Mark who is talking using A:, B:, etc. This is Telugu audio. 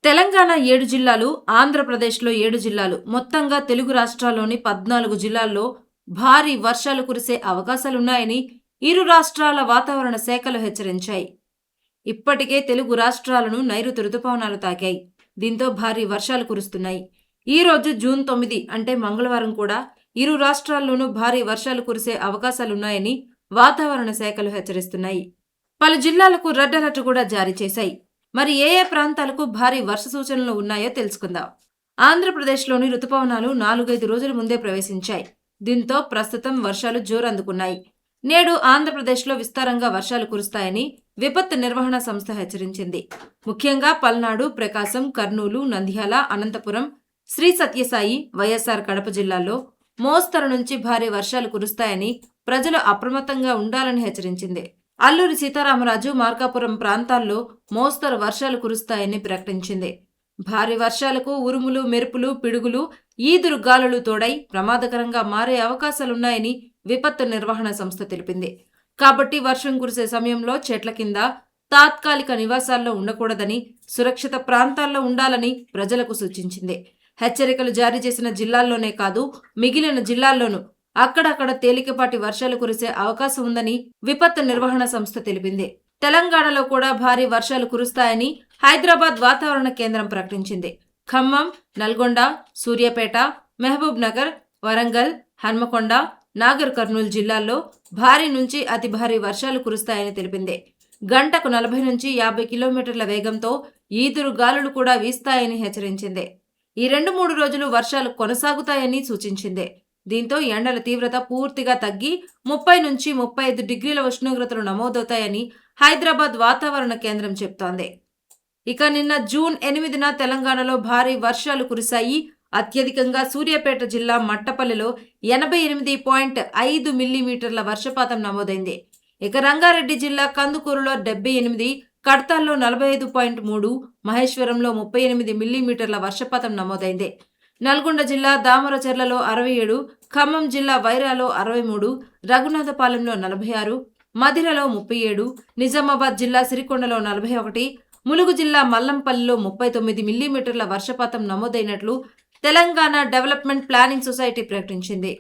A: తెలంగాణ 7 జిల్లాలు, ఆంధ్రప్రదేశ్లో 7 జిల్లాలు, మొత్తంగా తెలుగు రాష్ట్రాల్లోని 14 జిల్లాల్లో భారీ వర్షాలు కురిసే అవకాశాలున్నాయని ఇరు రాష్ట్రాల వాతావరణ శాఖలు హెచ్చరించాయి. ఇప్పటికే తెలుగు రాష్ట్రాలను నైరుతి రుతుపవనాలు తాకాయి. దీంతో భారీ వర్షాలు కురుస్తున్నాయి. ఈ రోజు జూన్ 9 అంటే మంగళవారం కూడా ఇరు రాష్ట్రాల్లోనూ భారీ వర్షాలు కురిసే అవకాశాలున్నాయని వాతావరణ శాఖలు హెచ్చరిస్తున్నాయి. పలు జిల్లాలకు రెడ్ అలర్ట్ కూడా జారీ చేశాయి. మరి ఏ ప్రాంతాలకు భారీ వర్ష సూచనలు ఉన్నాయో తెలుసుకుందాం. ఆంధ్రప్రదేశ్లోని రుతుపవనాలు 4-5 రోజుల ముందే ప్రవేశించాయి. దీంతో ప్రస్తుతం వర్షాలు జోరందుకున్నాయి. నేడు ఆంధ్రప్రదేశ్లో విస్తారంగా వర్షాలు కురుస్తాయని విపత్తు నిర్వహణ సంస్థ హెచ్చరించింది. ముఖ్యంగా పల్నాడు, ప్రకాశం, కర్నూలు, నంద్యాల, అనంతపురం, శ్రీ సత్యసాయి, వైఎస్ఆర్ కడప జిల్లాల్లో మోస్తరు నుంచి భారీ వర్షాలు కురుస్తాయని ప్రజలు అప్రమత్తంగా ఉండాలని హెచ్చరించింది. అల్లూరి సీతారామరాజు, మార్కాపురం ప్రాంతాల్లో మోస్తరు వర్షాలు కురుస్తాయని ప్రకటించింది. భారీ వర్షాలకు ఉరుములు, మెరుపులు, పిడుగులు, ఈదురు గాలులు తోడై ప్రమాదకరంగా మారే అవకాశాలున్నాయని విపత్తు నిర్వహణ సంస్థ తెలిపింది. కాబట్టి వర్షం కురిసే సమయంలో చెట్ల కింద, తాత్కాలిక నివాసాల్లో ఉండకూడదని, సురక్షిత ప్రాంతాల్లో ఉండాలని ప్రజలకు సూచించింది. హెచ్చరికలు జారీ చేసిన జిల్లాల్లోనే కాదు, మిగిలిన జిల్లాల్లోనూ అక్కడక్కడ తేలికపాటి వర్షాలు కురిసే అవకాశం ఉందని విపత్తు నిర్వహణ సంస్థ తెలిపింది. తెలంగాణలో కూడా భారీ వర్షాలు కురుస్తాయని హైదరాబాద్ వాతావరణ కేంద్రం ప్రకటించింది. ఖమ్మం, నల్గొండ, సూర్యాపేట, మహబూబ్ నగర్, వరంగల్, హన్మకొండ, నాగర్ కర్నూలు జిల్లాల్లో భారీ నుంచి అతి భారీ వర్షాలు కురుస్తాయని తెలిపింది. గంటకు 40 నుంచి 50 కిలోమీటర్ల వేగంతో ఈదురు గాలులు కూడా వీస్తాయని హెచ్చరించింది. ఈ 2-3 రోజులు వర్షాలు కొనసాగుతాయని సూచించింది. దీంతో ఎండల తీవ్రత పూర్తిగా తగ్గి 30 నుంచి 35 డిగ్రీల ఉష్ణోగ్రతలు నమోదవుతాయని హైదరాబాద్ వాతావరణ కేంద్రం చెప్తోంది. ఇక నిన్న జూన్ 8న తెలంగాణలో భారీ వర్షాలు కురిశాయి. అత్యధికంగా సూర్యాపేట జిల్లా మట్టపల్లిలో 88.5 మిల్లీమీటర్ల వర్షపాతం నమోదైంది. ఇక రంగారెడ్డి జిల్లా కందుకూరులో 78, కడతాల్లో 45.3, మహేశ్వరంలో 38 మిల్లీమీటర్ల వర్షపాతం నమోదైంది. నల్గొండ జిల్లా దామరచర్లలో 67, ఖమ్మం జిల్లా వైరాలో 63, రఘునాథపాలెంలో 46, మధిరలో 37, నిజామాబాద్ జిల్లా సిరికొండలో 41, ములుగు జిల్లా మల్లంపల్లిలో 39 మిల్లీమీటర్ల వర్షపాతం నమోదైనట్లు తెలంగాణ డెవలప్మెంట్ ప్లానింగ్ సొసైటీ ప్రకటించింది.